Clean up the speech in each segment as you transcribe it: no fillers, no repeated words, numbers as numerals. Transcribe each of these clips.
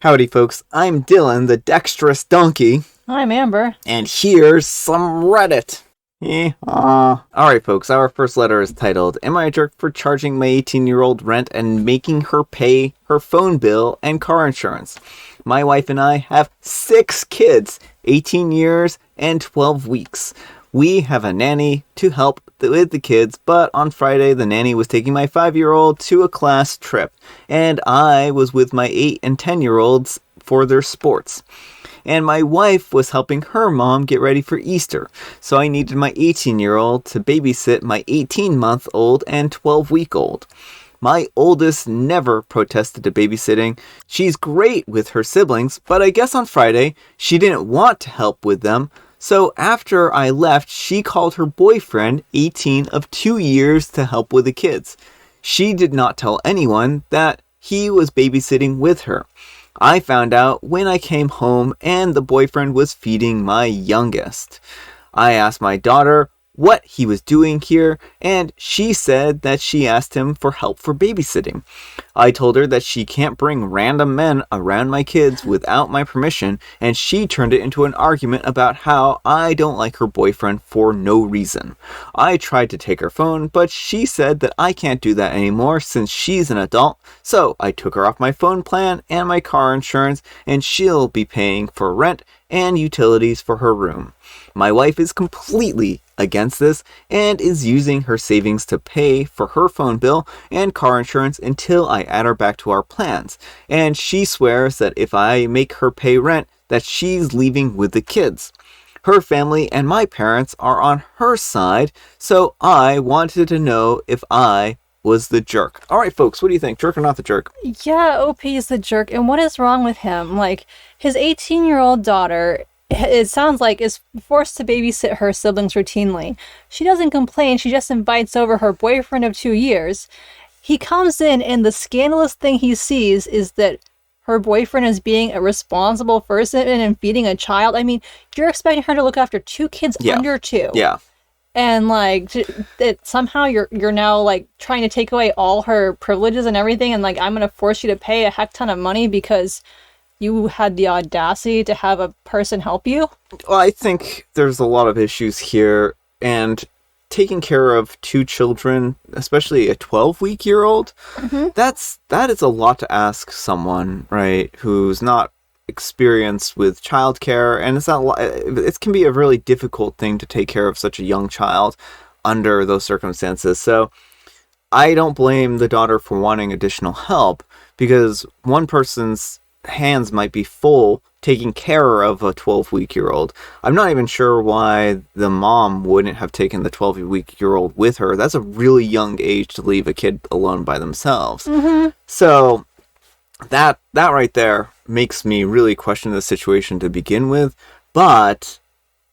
Howdy, folks. I'm Dylan, the dexterous donkey. I'm Amber. And here's some Reddit. Alright, folks, our first letter is titled, Am I a jerk for charging my 18-year-old rent and making her pay her phone bill and car insurance? My wife and I have 6 kids, 18 years and 12 weeks. We have a nanny to help with the kids, but on Friday the nanny was taking my 5-year-old to a class trip, and I was with my 8 and 10-year-olds for their sports. And my wife was helping her mom get ready for Easter, so I needed my 18-year-old to babysit my 18-month-old and 12-week-old. My oldest never protested to babysitting. She's great with her siblings, but I guess on Friday she didn't want to help with them. So after I left, she called her boyfriend, 18 of 2 years, to help with the kids. She did not tell anyone that he was babysitting with her. I found out when I came home and the boyfriend was feeding my youngest. I asked my daughter what he was doing here, and she said that she asked him for help for babysitting. I told her that she can't bring random men around my kids without my permission, and she turned it into an argument about how I don't like her boyfriend for no reason. I tried to take her phone, but she said that I can't do that anymore since she's an adult, so I took her off my phone plan and my car insurance, and she'll be paying for rent and utilities for her room. My wife is completely against this and is using her savings to pay for her phone bill and car insurance until I add her back to our plans. And she swears that if I make her pay rent, that she's leaving with the kids. Her family and my parents are on her side, so I wanted to know if I was the jerk. All right, folks, what do you think? Jerk or not the jerk? Yeah, OP is the jerk. And what is wrong with him? Like, his 18-year-old daughter, it sounds like, is forced to babysit her siblings routinely. She doesn't complain. She just invites over her boyfriend of 2 years. He comes in, and the scandalous thing he sees is that her boyfriend is being a responsible person and feeding a child. I mean, you're expecting her to look after 2 kids under 2. Yeah. And like that somehow you're now like trying to take away all her privileges and everything, and like I'm gonna force you to pay a heck ton of money because you had the audacity to have a person help you. Well, I think there's a lot of issues here, and taking care of 2 children, especially a 12-week-old, that is a lot to ask someone, right, who's not experienced with childcare, and it can be a really difficult thing to take care of such a young child under those circumstances. So I don't blame the daughter for wanting additional help, because one person's hands might be full taking care of a 12-week-old. I'm not even sure why the mom wouldn't have taken the 12-week-old with her. That's a really young age to leave a kid alone by themselves. So that right there makes me really question the situation to begin with. But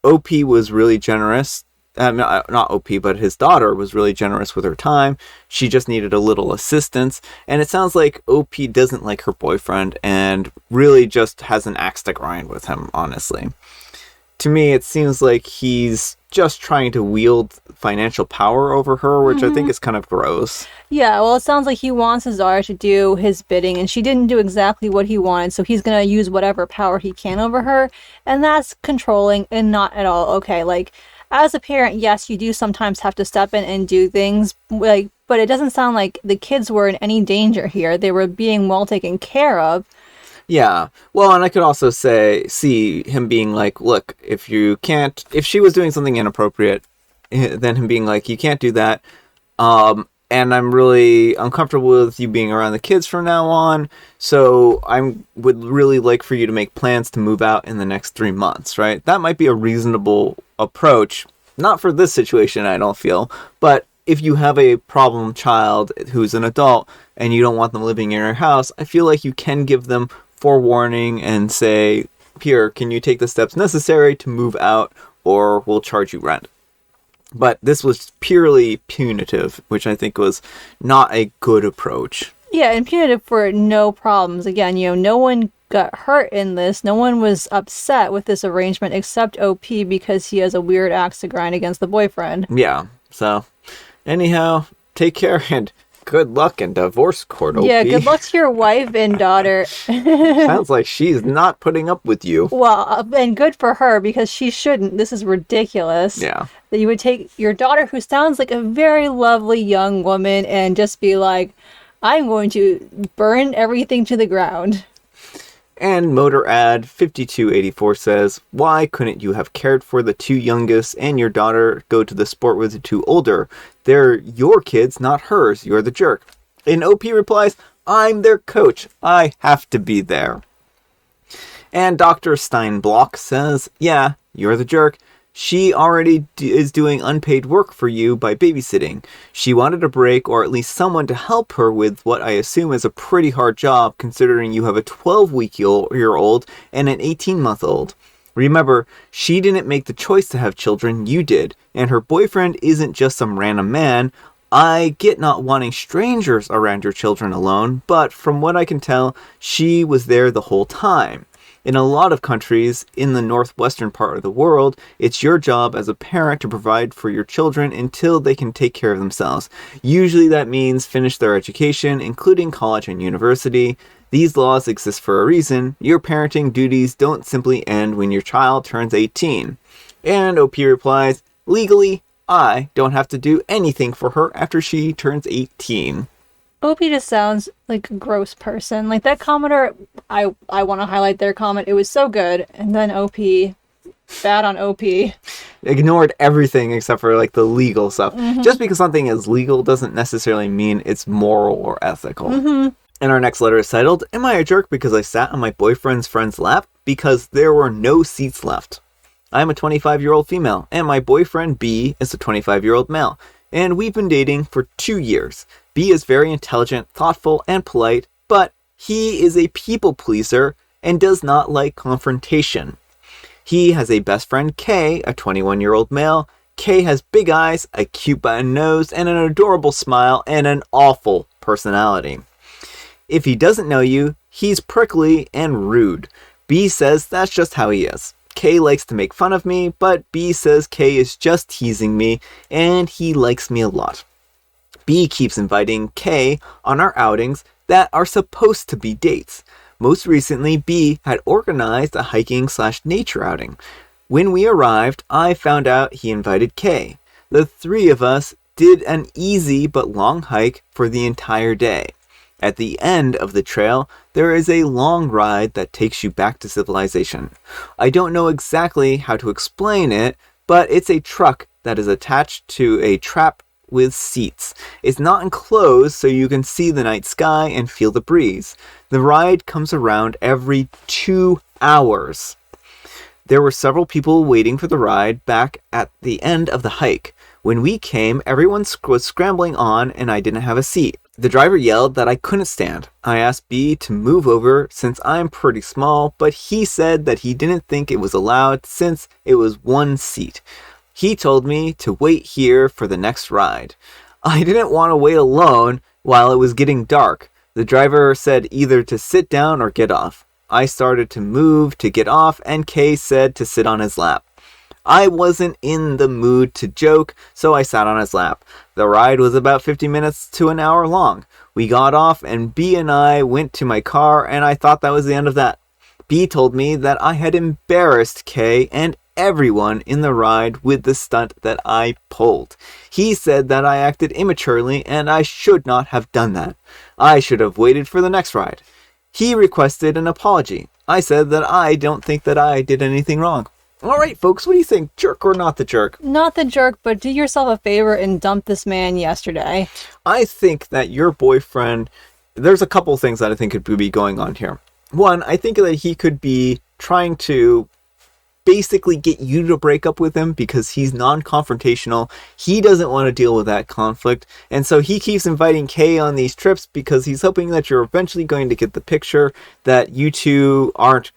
OP was really generous. Not OP, but his daughter was really generous with her time. She just needed a little assistance. And it sounds like OP doesn't like her boyfriend and really just has an axe to grind with him, honestly. To me, it seems like he's just trying to wield financial power over her, which I think is kind of gross. Yeah, well, it sounds like he wants his daughter to do his bidding, and she didn't do exactly what he wanted, so he's going to use whatever power he can over her, and that's controlling and not at all okay. Like, as a parent, yes, you do sometimes have to step in and do things, like, but it doesn't sound like the kids were in any danger here. They were being well taken care of. Yeah. Well, and I could also see him being like, look, if she was doing something inappropriate, then him being like, you can't do that. And I'm really uncomfortable with you being around the kids from now on. So I would really like for you to make plans to move out in the next 3 months, right? That might be a reasonable approach. Not for this situation, I don't feel. But if you have a problem child who's an adult and you don't want them living in your house, I feel like you can give them forewarning and say, here, can you take the steps necessary to move out, or we'll charge you rent. But this was purely punitive, which I think was not a good approach. Yeah, and punitive for no problems. Again, no one got hurt in this. No one was upset with this arrangement except OP because he has a weird axe to grind against the boyfriend. Yeah, so anyhow, take care and Good luck in divorce court, OP. Yeah, good luck to your wife and daughter. Sounds like she's not putting up with you. Well, and good for her, because she shouldn't. This is ridiculous. Yeah. That you would take your daughter, who sounds like a very lovely young woman, and just be like, I'm going to burn everything to the ground. And Motor Ad 5284 says, why couldn't you have cared for the two youngest and your daughter go to the sport with the two older? They're your kids, not hers. You're the jerk. And OP replies, I'm their coach. I have to be there. And Dr. Steinblock says, yeah, you're the jerk. She already is doing unpaid work for you by babysitting. She wanted a break, or at least someone to help her with what I assume is a pretty hard job, considering you have a 12-week-old and an 18-month-old. Remember, she didn't make the choice to have children, you did. And her boyfriend isn't just some random man. I get not wanting strangers around your children alone, but from what I can tell, she was there the whole time. In a lot of countries in the northwestern part of the world, it's your job as a parent to provide for your children until they can take care of themselves. Usually that means finish their education, including college and university. These laws exist for a reason. Your parenting duties don't simply end when your child turns 18. And OP replies, legally, I don't have to do anything for her after she turns 18. OP just sounds like a gross person. Like that commenter, I want to highlight their comment. It was so good. And then OP, bad on OP. Ignored everything except for like the legal stuff. Mm-hmm. Just because something is legal doesn't necessarily mean it's moral or ethical. Mm-hmm. And our next letter is titled, am I a jerk because I sat on my boyfriend's friend's lap? Because there were no seats left. I'm a 25-year-old female, and my boyfriend B is a 25-year-old male. And we've been dating for 2 years. B is very intelligent, thoughtful, and polite, but he is a people pleaser and does not like confrontation. He has a best friend K, a 21-year-old male. K has big eyes, a cute button nose, and an adorable smile, and an awful personality. If he doesn't know you, he's prickly and rude. B says that's just how he is. K likes to make fun of me, but B says K is just teasing me, and he likes me a lot. B keeps inviting K on our outings that are supposed to be dates. Most recently, B had organized a hiking/nature outing. When we arrived, I found out he invited K. The three of us did an easy but long hike for the entire day. At the end of the trail, there is a long ride that takes you back to civilization. I don't know exactly how to explain it, but it's a truck that is attached to a trap with seats. It's not enclosed, so you can see the night sky and feel the breeze. The ride comes around every 2 hours. There were several people waiting for the ride back at the end of the hike. When we came, everyone was scrambling on and I didn't have a seat. The driver yelled that I couldn't stand. I asked B to move over since I'm pretty small, but he said that he didn't think it was allowed since it was one seat. He told me to wait here for the next ride. I didn't want to wait alone while it was getting dark. The driver said either to sit down or get off. I started to move to get off and Kay said to sit on his lap. I wasn't in the mood to joke, so I sat on his lap. The ride was about 50 minutes to an hour long. We got off and B and I went to my car and I thought that was the end of that. B told me that I had embarrassed Kay and everyone in the ride with the stunt that I pulled. He said that I acted immaturely and I should not have done that. I should have waited for the next ride. He requested an apology. I said that I don't think that I did anything wrong. All right, folks, what do you think? Jerk or not the jerk? Not the jerk, but do yourself a favor and dump this man yesterday. I think that your boyfriend, there's a couple things that I think could be going on here. One, I think that he could be trying to basically get you to break up with him because he's non-confrontational. He doesn't want to deal with that conflict. And so he keeps inviting Kay on these trips because he's hoping that you're eventually going to get the picture that you two aren't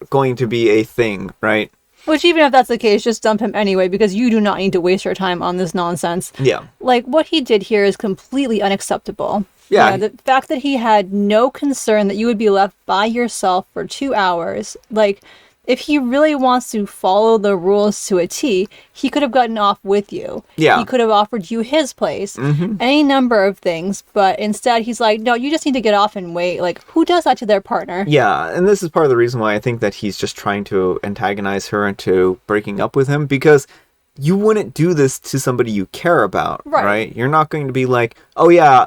going to be a thing, right? Which, even if that's the case, just dump him anyway, because you do not need to waste your time on this nonsense. Yeah. Like, what he did here is completely unacceptable. Yeah. The fact that he had no concern that you would be left by yourself for 2 hours, like, if he really wants to follow the rules to a T, he could have gotten off with you. Yeah. He could have offered you his place, any number of things, but instead he's like, no, you just need to get off and wait. Like, who does that to their partner? Yeah, and this is part of the reason why I think that he's just trying to antagonize her into breaking up with him, because you wouldn't do this to somebody you care about, right? You're not going to be like, oh yeah,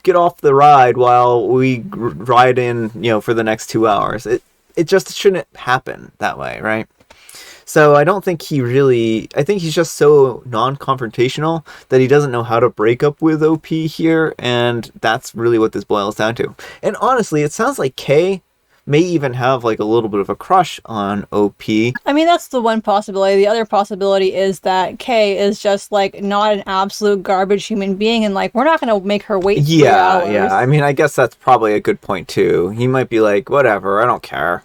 get off the ride while we ride in, for the next 2 hours. It just shouldn't happen that way, right? So I don't think I think he's just so non-confrontational that he doesn't know how to break up with OP here, and that's really what this boils down to. And honestly, it sounds like Kay may even have like a little bit of a crush on OP. I mean, that's the one possibility. The other possibility is that Kay is just like not an absolute garbage human being, and like we're not going to make her wait 3 hours. Yeah. I mean, I guess that's probably a good point too. He might be like, whatever, I don't care.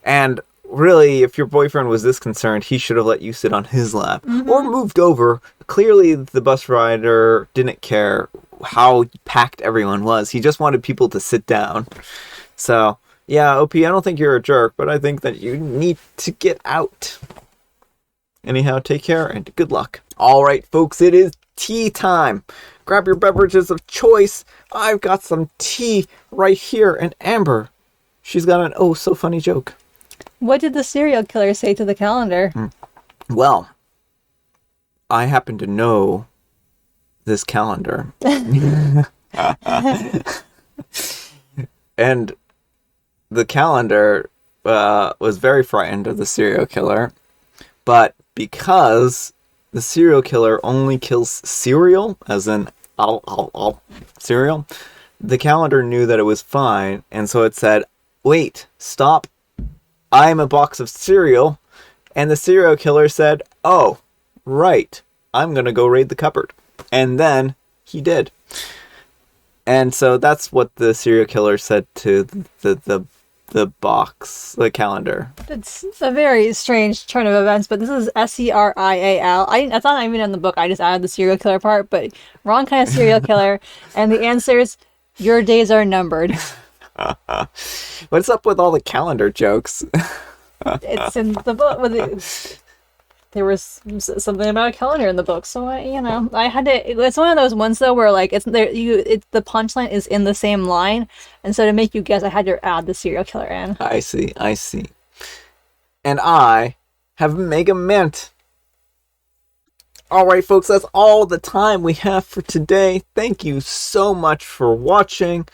And really, if your boyfriend was this concerned, he should have let you sit on his lap or moved over. Clearly, the bus rider didn't care how packed everyone was. He just wanted people to sit down. So yeah, OP, I don't think you're a jerk, but I think that you need to get out. Anyhow, take care and good luck. All right, folks, it is tea time. Grab your beverages of choice. I've got some tea right here. And Amber, she's got an oh so funny joke. What did the serial killer say to the calendar? Well, I happen to know this calendar. And the calendar was very frightened of the serial killer, but because the serial killer only kills cereal, as in cereal, the calendar knew that it was fine, and so it said, wait, stop, I'm a box of cereal, and the serial killer said, oh, right, I'm gonna go raid the cupboard. And then he did. And so that's what the serial killer said to the box, the calendar. It's a very strange turn of events, but this is Serial. That's not even in the book. I just added the serial killer part, but wrong kind of serial killer. And the answer is, your days are numbered. What's up with all the calendar jokes? It's in the book. There was something about a calendar in the book, so I had to. It's one of those ones though where like it's there. The punchline is in the same line, and so to make you guess, I had to add the serial killer in. I see. And I have Mega Mint. All right, folks, that's all the time we have for today. Thank you so much for watching.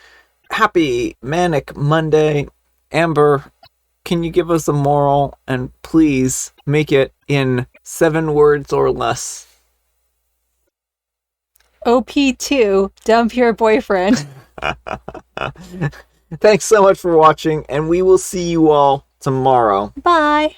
Happy Manic Monday. Amber, can you give us a moral, and please make it in 7 words or less? OP2, dump your boyfriend. Thanks so much for watching, and we will see you all tomorrow. Bye.